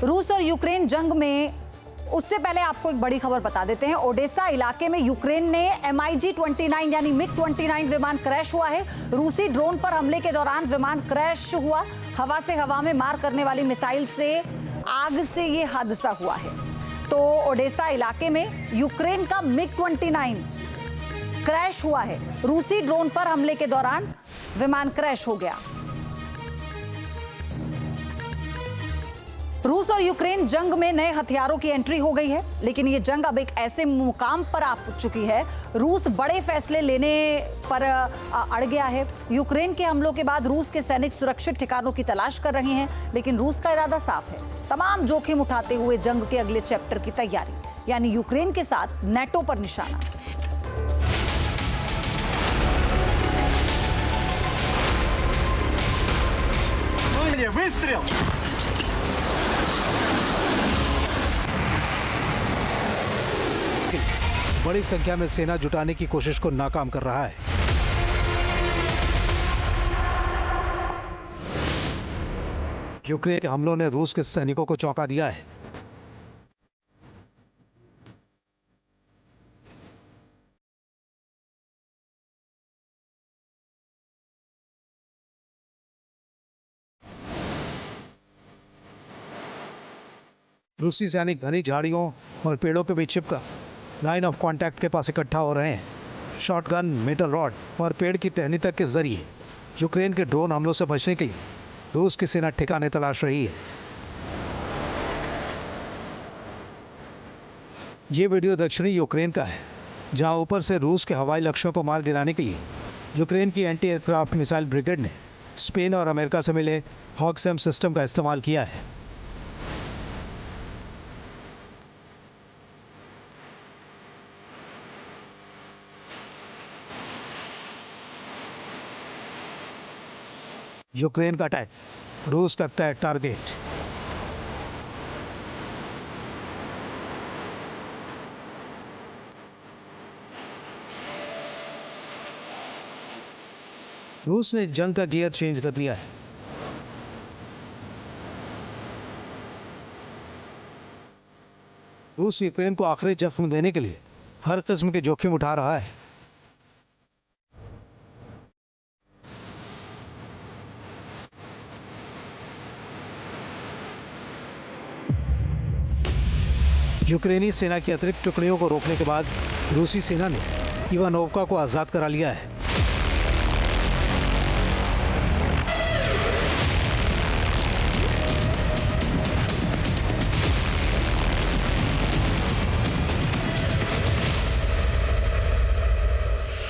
रूस और यूक्रेन जंग में, उससे पहले आपको एक बड़ी खबर बता देते हैं। ओडेसा इलाके में यूक्रेन ने MiG-29 यानी MiG-29 विमान क्रैश हुआ है। रूसी ड्रोन पर हमले के दौरान विमान क्रैश हुआ। हवा से हवा में मार करने वाली मिसाइल से आग से ये हादसा हुआ है। तो ओडेसा इलाके में यूक्रेन का MiG-29 क्रैश हुआ है। रूसी ड्रोन पर हमले के दौरान विमान क्रैश हो गया। रूस और यूक्रेन जंग में नए हथियारों की एंट्री हो गई है, लेकिन ये जंग अब एक ऐसे मुकाम पर आ चुकी है, रूस बड़े फैसले लेने पर अड़ गया है। यूक्रेन के हमलों के बाद रूस के सैनिक सुरक्षित ठिकानों की तलाश कर रहे हैं, लेकिन रूस का इरादा साफ है, तमाम जोखिम उठाते हुए जंग के अगले चैप्टर की तैयारी, यानी यूक्रेन के साथ नेटो पर निशाना। बड़ी संख्या में सेना जुटाने की कोशिश को नाकाम कर रहा है। यूक्रेन के हमलों ने रूस के सैनिकों को चौंका दिया है। रूसी सैनिक घनी झाड़ियों और पेड़ों के बीच छिपकर लाइन ऑफ कांटेक्ट के पास इकट्ठा हो रहे हैं। शॉटगन, मेटल रॉड और पेड़ की टहनी तक के जरिए यूक्रेन के ड्रोन हमलों से बचने के लिए रूस की सेना ठिकाने तलाश रही है। ये वीडियो दक्षिणी यूक्रेन का है, जहां ऊपर से रूस के हवाई लक्ष्यों को मार गिराने के लिए यूक्रेन की एंटी एयरक्राफ्ट मिसाइल ब्रिगेड ने स्पेन और अमेरिका से मिले हॉक्सैम सिस्टम का इस्तेमाल किया है। यूक्रेन का अटैक, रूस करता है टारगेट। रूस ने जंग का गियर चेंज कर दिया है। रूस यूक्रेन को आखिरी जख्म देने के लिए हर किस्म के जोखिम उठा रहा है। यूक्रेनी सेना की अतिरिक्त टुकड़ियों को रोकने के बाद रूसी सेना ने इवानोव्का को आजाद करा लिया है।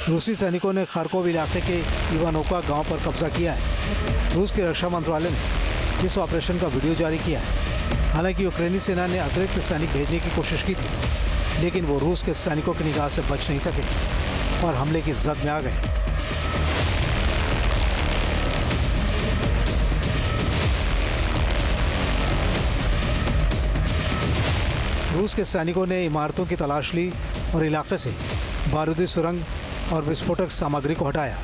रूसी सैनिकों ने खार्कोव इलाके के इवानोव्का गांव पर कब्जा किया है। रूस के रक्षा मंत्रालय ने इस ऑपरेशन का वीडियो जारी किया है। हालांकि यूक्रेनी सेना ने अतिरिक्त सैनिक भेजने की कोशिश की थी, लेकिन वो रूस के सैनिकों की निगाह से बच नहीं सके और हमले की जद में आ गए। रूस के सैनिकों ने इमारतों की तलाश ली और इलाके से बारूदी सुरंग और विस्फोटक सामग्री को हटाया।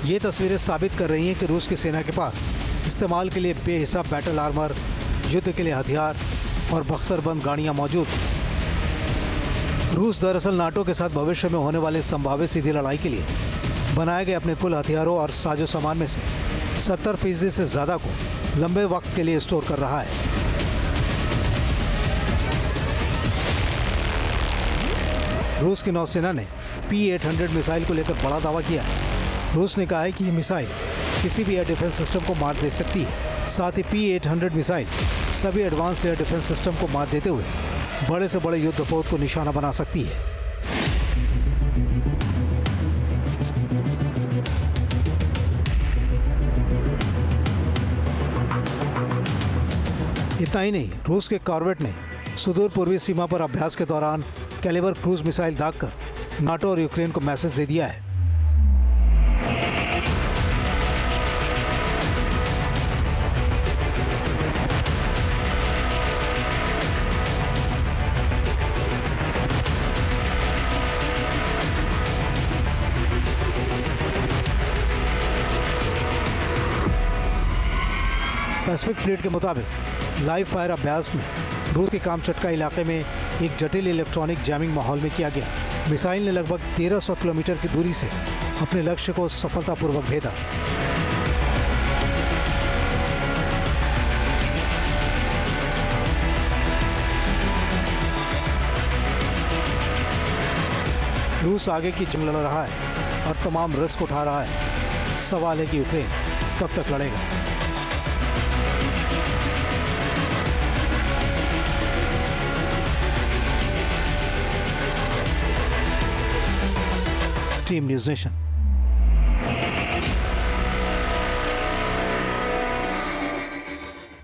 ये तस्वीरें साबित कर रही हैं कि रूस की सेना के पास इस्तेमाल के लिए बेहिसाब बैटल आर्मर, युद्ध के लिए हथियार और बख्तरबंद गाड़ियां मौजूद हैं। रूस दरअसल नाटो के साथ भविष्य में होने वाली संभावित सीधी लड़ाई के लिए बनाए गए अपने कुल हथियारों और साजो सामान में से 70% से ज़्यादा को लंबे वक्त के लिए स्टोर कर रहा है। रूस की नौसेना ने P-800 मिसाइल को लेकर बड़ा दावा किया है। रूस ने कहा है कि ये मिसाइल किसी भी एयर डिफेंस सिस्टम को मार दे सकती है। साथ ही P-800 मिसाइल सभी एडवांस एयर डिफेंस सिस्टम को मार देते हुए बड़े से बड़े युद्धपोत को निशाना बना सकती है। इतना ही नहीं, रूस के कॉर्वेट ने सुदूर पूर्वी सीमा पर अभ्यास के दौरान कैलिबर क्रूज मिसाइल दागकर नाटो और यूक्रेन को मैसेज दे दिया है। पैसिफिक फ्लीट के मुताबिक लाइव फायर अभ्यास में रूस के कामचटका इलाके में एक जटिल इलेक्ट्रॉनिक जैमिंग माहौल में किया गया। मिसाइल ने लगभग 1300 किलोमीटर की दूरी से अपने लक्ष्य को सफलतापूर्वक भेदा। रूस आगे की जंग लड़ रहा है और तमाम रिस्क उठा रहा है। सवाल है कि यूक्रेन कब तक लड़ेगा। Team news nation.